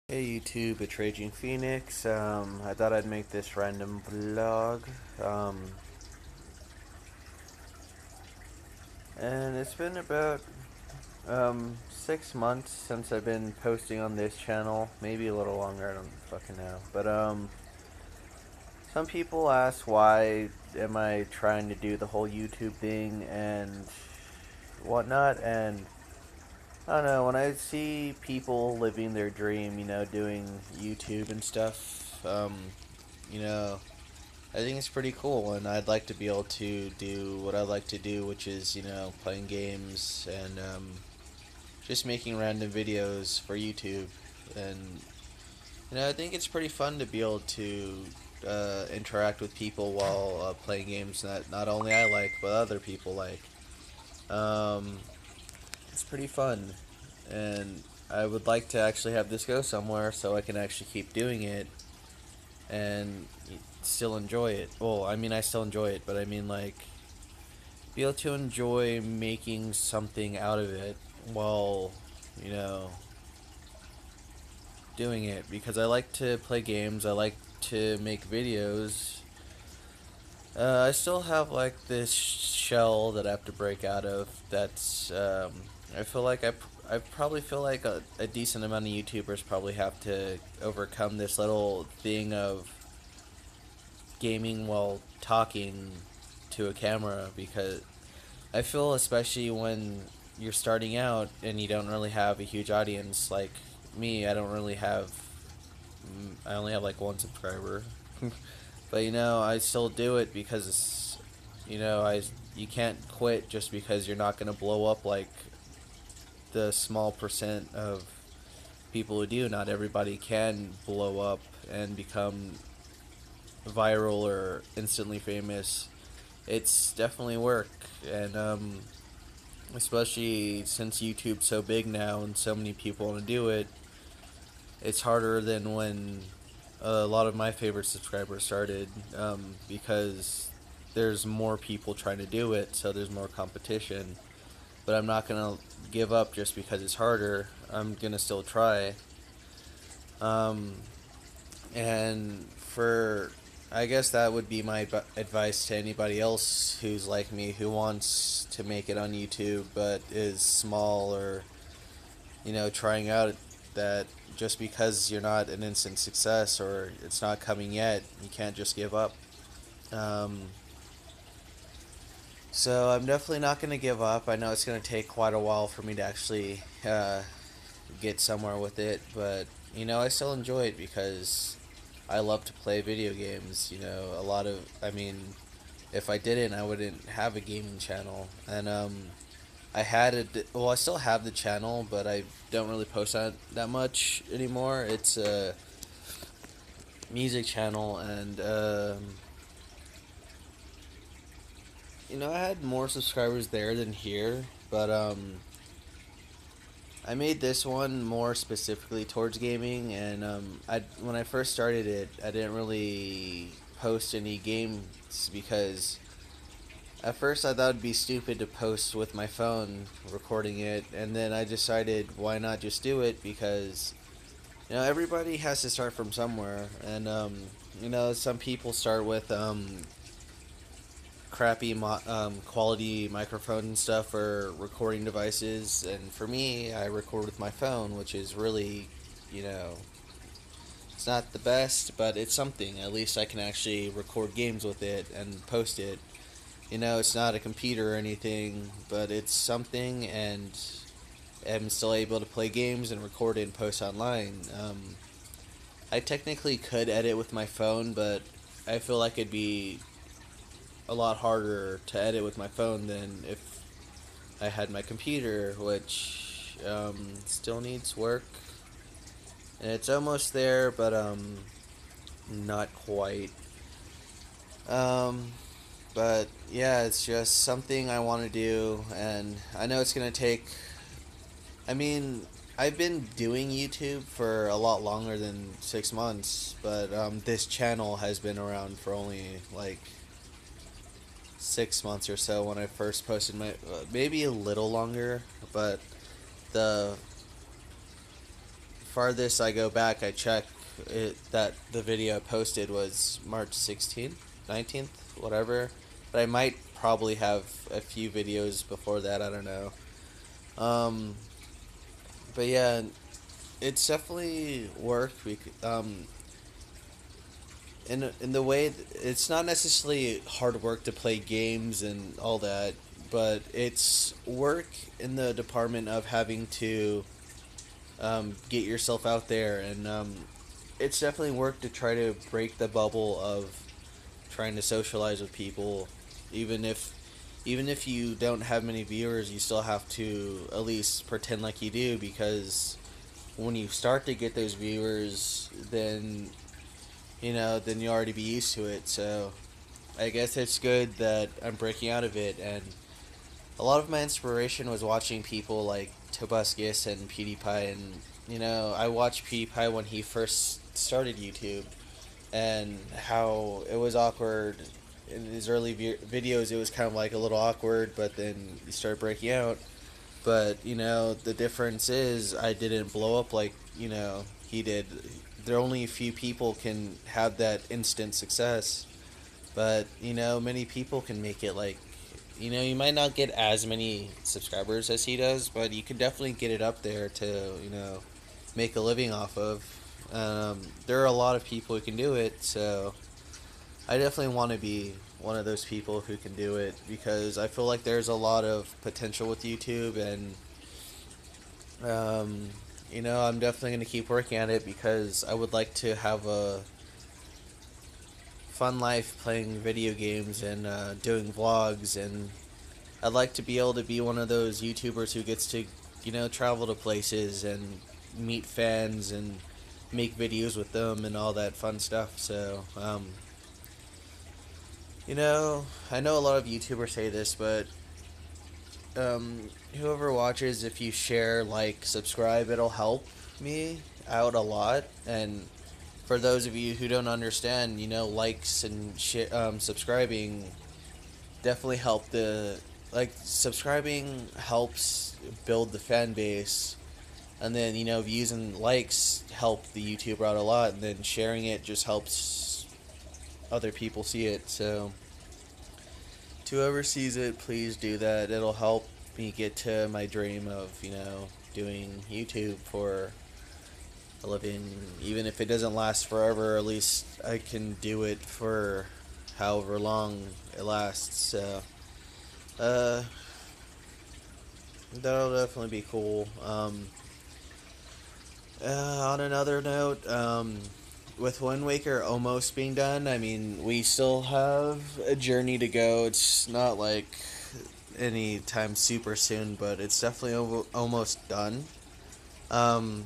Hey YouTube, it's Raging Phoenix. I thought I'd make this random vlog. And it's been about 6 months since I've been posting on this channel. Maybe a little longer, I don't fucking know. But some people ask why am I trying to do the whole YouTube thing and whatnot, and I don't know, when I see people living their dream, doing YouTube and stuff, you know, I think it's pretty cool, and I'd like to be able to do what I like to do, which is, playing games and just making random videos for YouTube. And, I think it's pretty fun to be able to interact with people while playing games that not only I like, but other people like. Um, it's pretty fun, and I would like to actually have this go somewhere so I can actually keep doing it and still enjoy it. Well, I mean, I still enjoy it, but I mean, like, be able to enjoy making something out of it while, you know, doing it. Because I like to play games, I like to make videos. I still have, like, this shell that I have to break out of that's, I feel like I probably feel like a decent amount of YouTubers probably have to overcome this little thing of gaming while talking to a camera, because I feel, especially when you're starting out and you don't really have a huge audience like me. I only have like one subscriber. But I still do it because I you can't quit just because you're not going to blow up like the small percent of people who do. Not everybody can blow up and become viral or instantly famous. It's definitely work, and especially since YouTube's so big now and so many people want to do it, it's harder than when a lot of my favorite subscribers started, because there's more people trying to do it, so there's more competition. But I'm not gonna give up just because it's harder. I'm gonna still try. Um, And for, I guess that would be my advice to anybody else who's like me, who wants to make it on YouTube but is small, or, trying out, that just because you're not an instant success or it's not coming yet, you can't just give up. Um, so I'm definitely not going to give up. I know it's going to take quite a while for me to actually get somewhere with it, but I still enjoy it because I love to play video games. I mean, if I didn't, I wouldn't have a gaming channel. And I still have the channel, but I don't really post on it that much anymore. It's a music channel, and I had more subscribers there than here, but I made this one more specifically towards gaming, and when I first started it, I didn't really post any games because at first I thought it'd be stupid to post with my phone recording it, and then I decided why not just do it, because everybody has to start from somewhere, and some people start with crappy quality microphone and stuff for recording devices, and for me, I record with my phone, which is really, you know, it's not the best, but it's something. At least I can actually record games with it and post it. It's not a computer or anything, but it's something, and I'm still able to play games and record it and post online. I technically could edit with my phone, but I feel like it'd be a lot harder to edit with my phone than if I had my computer, which still needs work. And it's almost there, but not quite. Um, but yeah, it's just something I want to do, and I know it's gonna take. I mean, I've been doing YouTube for a lot longer than 6 months, but this channel has been around for only like 6 months or so when I first posted my, maybe a little longer, but the farthest I go back, I check it that the video I posted was March 16th, 19th, whatever. But I might probably have a few videos before that. I don't know. Um, but yeah, it's definitely work. In the way it's not necessarily hard work to play games and all that, but it's work in the department of having to get yourself out there, and it's definitely work to try to break the bubble of trying to socialize with people, even if you don't have many viewers, you still have to at least pretend like you do, because when you start to get those viewers, then then you already be used to it. So I guess it's good that I'm breaking out of it, and a lot of my inspiration was watching people like Tobuscus and PewDiePie, and I watched PewDiePie when he first started YouTube, and how it was awkward in his early videos. It was kind of like a little awkward, but then he started breaking out. But the difference is I didn't blow up like he did. There are only a few people can have that instant success, but many people can make it. Like you might not get as many subscribers as he does, but you can definitely get it up there to make a living off of. There are a lot of people who can do it, so I definitely want to be one of those people who can do it, because I feel like there's a lot of potential with YouTube, and I'm definitely going to keep working at it, because I would like to have a fun life playing video games and doing vlogs, and I'd like to be able to be one of those YouTubers who gets to travel to places and meet fans and make videos with them and all that fun stuff. So I know a lot of YouTubers say this, but whoever watches, if you share, like, subscribe, it'll help me out a lot. And for those of you who don't understand, likes and subscribing definitely help subscribing helps build the fan base, and then views and likes help the YouTuber out a lot, and then sharing it just helps other people see it. So to whoever sees it, please do that. It'll help me get to my dream of doing YouTube for a living. Even if it doesn't last forever, at least I can do it for however long it lasts. So that'll definitely be cool. On another note, with Wind Waker almost being done, I mean, we still have a journey to go. It's not like any time super soon, but it's definitely almost done. I'll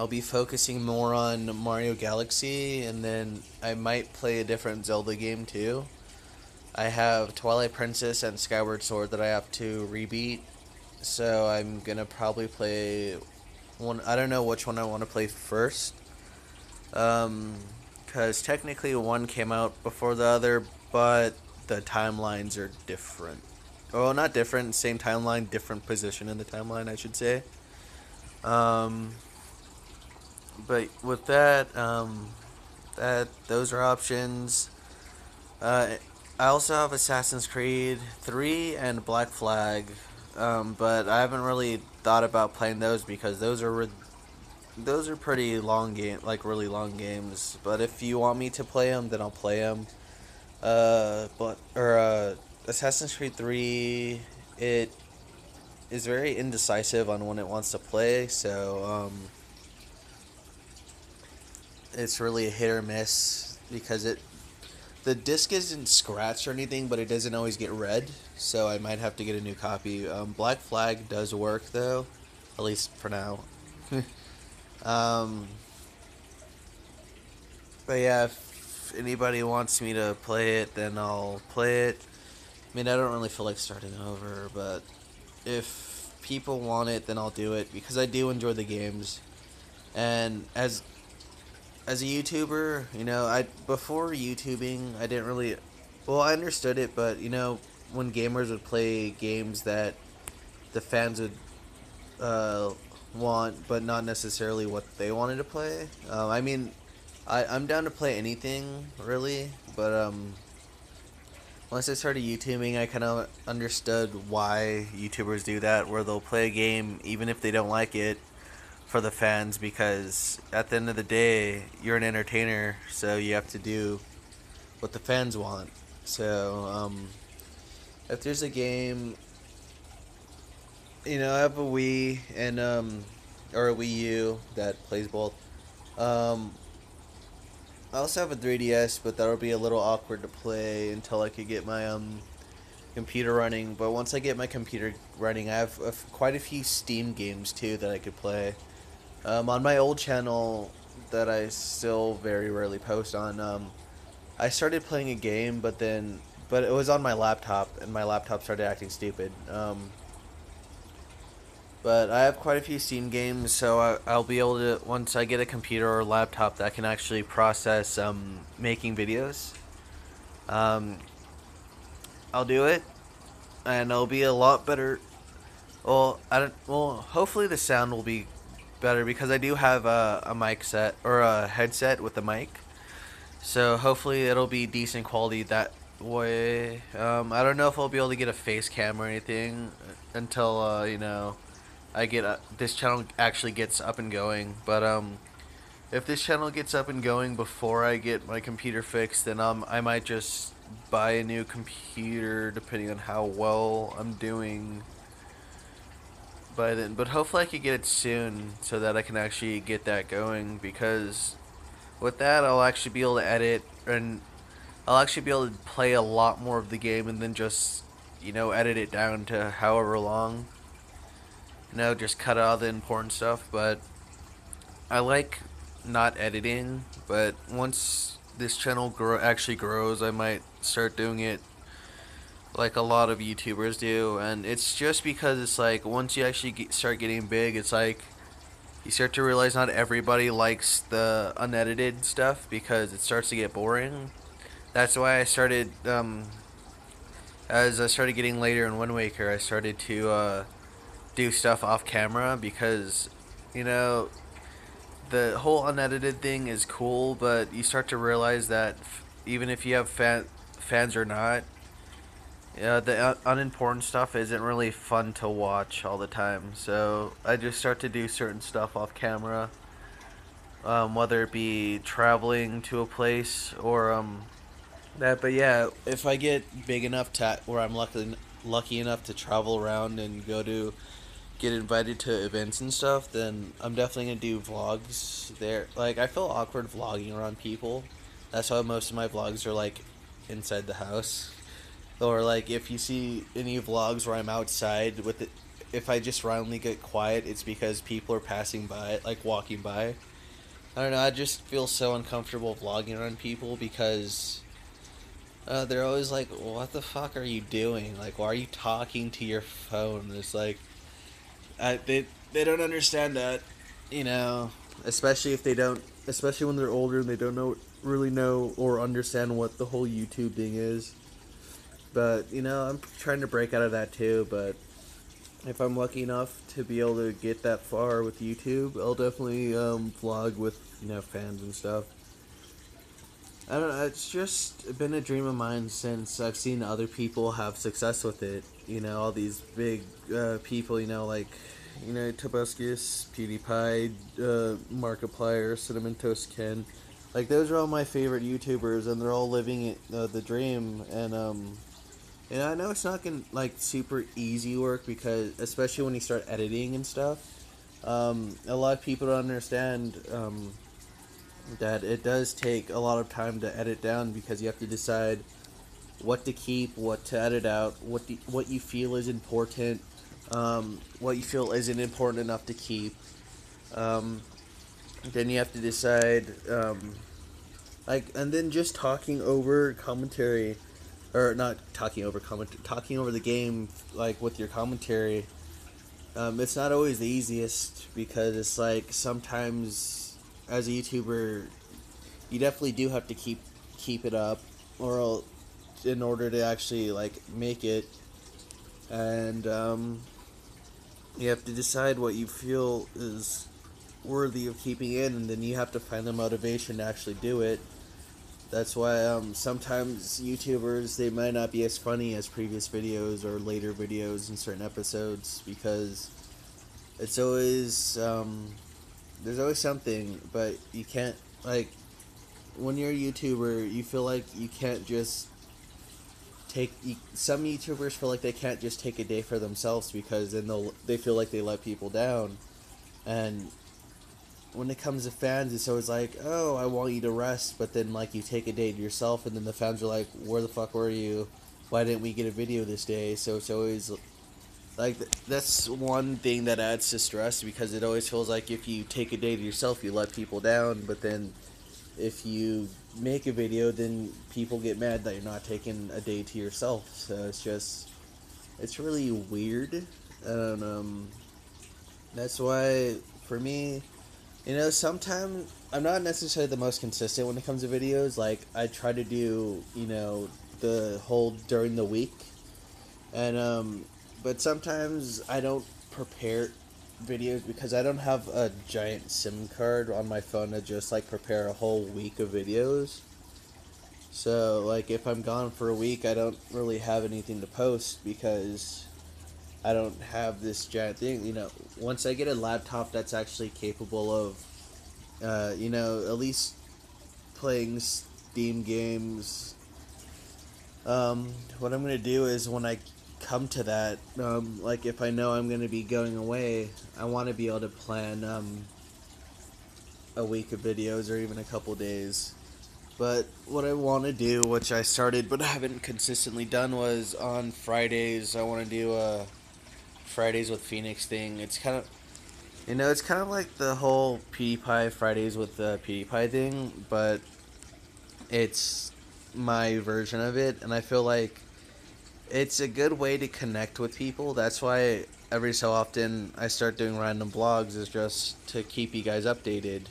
be focusing more on Mario Galaxy, and then I might play a different Zelda game too. I have Twilight Princess and Skyward Sword that I have to rebeat, so I'm gonna probably play one. I don't know which one I want to play first, because technically one came out before the other, but the timelines are different. Oh, not different, same timeline, different position in the timeline, I should say. But with that, those are options. I also have Assassin's Creed 3 and Black Flag, but I haven't really thought about playing those, because those are pretty long like really long games. But if you want me to play them, then I'll play them. Assassin's Creed 3, it is very indecisive on when it wants to play, so it's really a hit or miss, because the disc isn't scratched or anything, but it doesn't always get read, so I might have to get a new copy. Black Flag does work though, at least for now. But yeah, if anybody wants me to play it, then I'll play it. I mean, I don't really feel like starting over, but if people want it, then I'll do it, because I do enjoy the games. And as a YouTuber, before YouTubing, I didn't really, well, I understood it, but when gamers would play games that the fans would want, but not necessarily what they wanted to play. I mean, I'm down to play anything really, but once I started YouTubing, I kind of understood why YouTubers do that, where they'll play a game even if they don't like it for the fans, because at the end of the day, you're an entertainer, so you have to do what the fans want. So, if there's a game, I have a Wii and or a Wii U that plays both. Um, I also have a 3DS, but that'll be a little awkward to play until I could get my computer running. But once I get my computer running, I have quite a few Steam games too that I could play. On my old channel that I still very rarely post on, I started playing a game, but it was on my laptop, and my laptop started acting stupid. But I have quite a few Steam games, so I'll be able to, once I get a computer or laptop that can actually process making videos, I'll do it, and it'll be a lot better. Well, hopefully the sound will be better because I do have a mic set or a headset with a mic, so hopefully it'll be decent quality that way. I don't know if I'll be able to get a face cam or anything until I get this channel actually gets up and going. But if this channel gets up and going before I get my computer fixed, then I might just buy a new computer depending on how well I'm doing by then. But hopefully I could get it soon so that I can actually get that going, because with that I'll actually be able to edit, and I'll actually be able to play a lot more of the game and then just edit it down to however long. Just cut out the important stuff. But I like not editing, but once this channel actually grows, I might start doing it like a lot of YouTubers do. And it's just because it's like once you actually start getting big, it's like you start to realize not everybody likes the unedited stuff because it starts to get boring. That's why I started, as I started getting later in Wind Waker, I started to do stuff off camera, because the whole unedited thing is cool, but you start to realize that even if you have fans or not, the unimportant stuff isn't really fun to watch all the time. So I just start to do certain stuff off camera, whether it be traveling to a place or that. But yeah, if I get big enough to where I'm lucky enough to travel around and get invited to events and stuff, then I'm definitely gonna do vlogs there. Like, I feel awkward vlogging around people. That's why most of my vlogs are like inside the house. Or like if you see any vlogs where I'm outside with it, if I just randomly get quiet, it's because people are passing by, like walking by. I don't know, I just feel so uncomfortable vlogging around people because they're always like, what the fuck are you doing? Like, why are you talking to your phone? It's like, they don't understand that, especially if they don't, especially when they're older and they don't really know or understand what the whole YouTube thing is. But I'm trying to break out of that too. But if I'm lucky enough to be able to get that far with YouTube, I'll definitely vlog with fans and stuff. I don't know, it's just been a dream of mine since I've seen other people have success with it. All these big people, like, Tobuscus, PewDiePie, Markiplier, Cinnamon Toast Ken. Like, those are all my favorite YouTubers, and they're all living it, the dream. And I know it's not gonna, like, super easy work, because, especially when you start editing and stuff, a lot of people don't understand, that it does take a lot of time to edit down, because you have to decide what to keep, what to edit out, what you feel is important, what you feel isn't important enough to keep. Then you have to decide, and then just talking over commentary, or not talking over talking over the game, like, with your commentary. It's not always the easiest, because it's like sometimes as a YouTuber, you definitely do have to keep it up, or in order to actually, like, make it. And You have to decide what you feel is worthy of keeping in, and then you have to find the motivation to actually do it. That's why sometimes YouTubers, they might not be as funny as previous videos or later videos in certain episodes, because it's always there's always something, but you can't, like, when you're a YouTuber, you feel like you can't just some YouTubers feel like they can't just take a day for themselves, because then they feel like they let people down. And when it comes to fans, it's always like, oh, I want you to rest, but then, like, you take a day to yourself, and then the fans are like, where the fuck were you? Why didn't we get a video this day? So it's always like, that's one thing that adds to stress, because it always feels like if you take a day to yourself, you let people down, but then if you make a video, then people get mad that you're not taking a day to yourself. So it's really weird. And that's why, for me, sometimes I'm not necessarily the most consistent when it comes to videos. Like, I try to do, the whole during the week. And but sometimes I don't prepare videos, because I don't have a giant SIM card on my phone to just, like, prepare a whole week of videos. So, like, if I'm gone for a week, I don't really have anything to post, because I don't have this giant thing. Once I get a laptop that's actually capable of, at least playing Steam games, what I'm going to do is, when I come to that, like, if I know I'm going to be going away, I want to be able to plan a week of videos, or even a couple days. But what I want to do, which I started but haven't consistently done, was on Fridays. I want to do a Fridays with Phoenix thing. It's kind of like the whole PewDiePie Fridays with PewDiePie thing, but it's my version of it, and I feel like it's a good way to connect with people. That's why every so often I start doing random vlogs, is just to keep you guys updated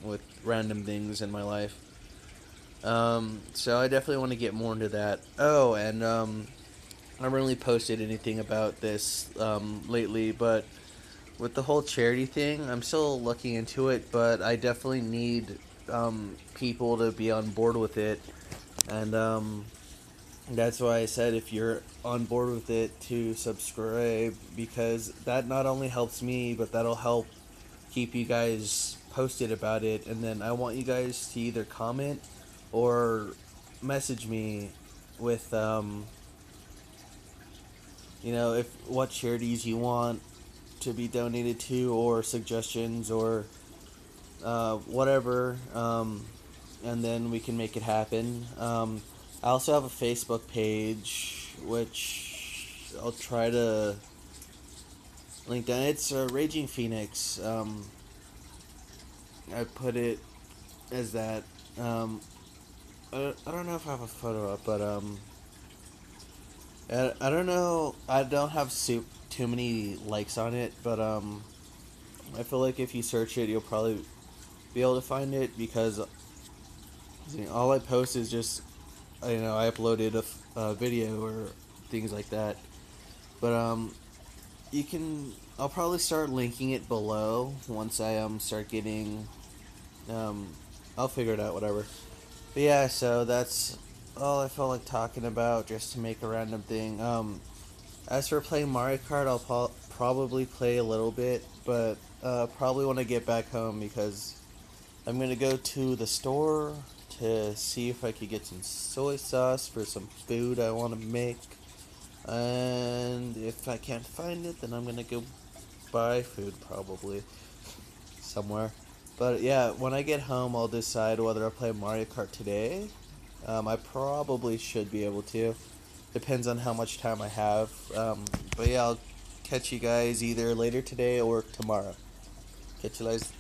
with random things in my life. So I definitely want to get more into that. Oh, and I haven't really posted anything about this lately, but with the whole charity thing, I'm still looking into it, but I definitely need people to be on board with it. And that's why I said, if you're on board with it, to subscribe, because that not only helps me, but that'll help keep you guys posted about it. And then I want you guys to either comment or message me with if what charities you want to be donated to, or suggestions, or whatever, and then we can make it happen. I also have a Facebook page, which I'll try to link down. It's Raging Phoenix. I put it as that. I don't know if I have a photo up, but I don't know. I don't have too many likes on it, but I feel like if you search it, you'll probably be able to find it, because all I post is just, I uploaded a video or things like that. But I'll probably start linking it below once I start getting I'll figure it out, whatever. But yeah, so that's all I felt like talking about, just to make a random thing. As for playing Mario Kart, I'll probably play a little bit, but probably when I get back home, because I'm gonna go to the store to see if I could get some soy sauce for some food I want to make. And if I can't find it, then I'm gonna go buy food, probably somewhere. But yeah, when I get home, I'll decide whether I'll play Mario Kart today. I probably should be able to. Depends on how much time I have. But yeah, I'll catch you guys either later today or tomorrow. Catch you guys.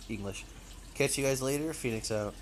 English. Catch you guys later. Phoenix out.